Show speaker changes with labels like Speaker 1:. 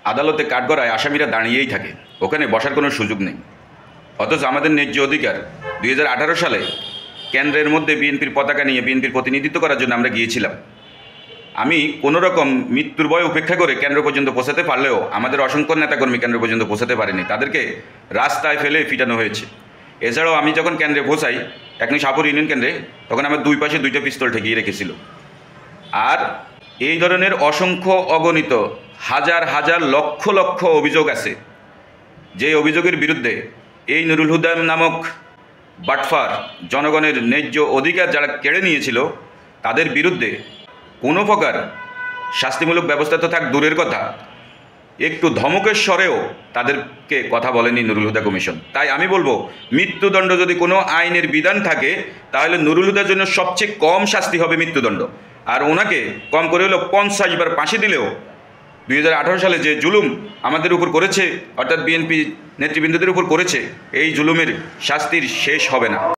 Speaker 1: আদালতে কাঠগড়ায় আসামিরা দাঁড়িয়েই থাকে, ওখানে বসার কোনো সুযোগ নেই। অথচ আমাদের ন্যায্য অধিকার 2018 সালে কেন্দ্রের মধ্যে বিএনপির পতাকা নিয়ে বিএনপির প্রতিনিধিত্ব করার জন্য আমরা গিয়েছিলাম। আমি কোনো রকম মৃত্যুর ভয় উপেক্ষা করে কেন্দ্র পর্যন্ত পৌঁছাতে পারলেও আমাদের অসংখ্য নেতাকর্মী কেন্দ্র পর্যন্ত পৌঁছাতে পারেনি, তাদেরকে রাস্তায় ফেলে পিটানো হয়েছে। এছাড়াও আমি যখন কেন্দ্রে পৌঁছাই, একনি শাহপুর ইউনিয়ন কেন্দ্রে, তখন আমার দুই পাশে 2টা পিস্তল ঠেকিয়ে রেখেছিল। আর এই ধরনের অসংখ্য অগণিত হাজার হাজার লক্ষ লক্ষ অভিযোগ আছে, যে অভিযোগের বিরুদ্ধে এই নুরুল হুদা নামক বাটফার জনগণের ন্যায্য অধিকার যারা কেড়ে নিয়েছিল, তাদের বিরুদ্ধে কোনো প্রকার শাস্তিমূলক ব্যবস্থা তো থাক দূরের কথা, একটু ধমকের স্বরেও তাদেরকে কথা বলেনি নুরুল হুদা কমিশন। তাই আমি বলবো, মৃত্যুদণ্ড যদি কোনো আইনের বিধান থাকে, তাহলে নুরুল হুদার জন্য সবচেয়ে কম শাস্তি হবে মৃত্যুদণ্ড। আর ওনাকে কম করে হলেও 50 বার ফাঁসি দিলেও 2018 সালে যে জুলুম আমাদের উপর করেছে, অর্থাৎ বিএনপি নেতৃবৃন্দদের উপর করেছে, এই জুলুমের শাস্তির শেষ হবে না।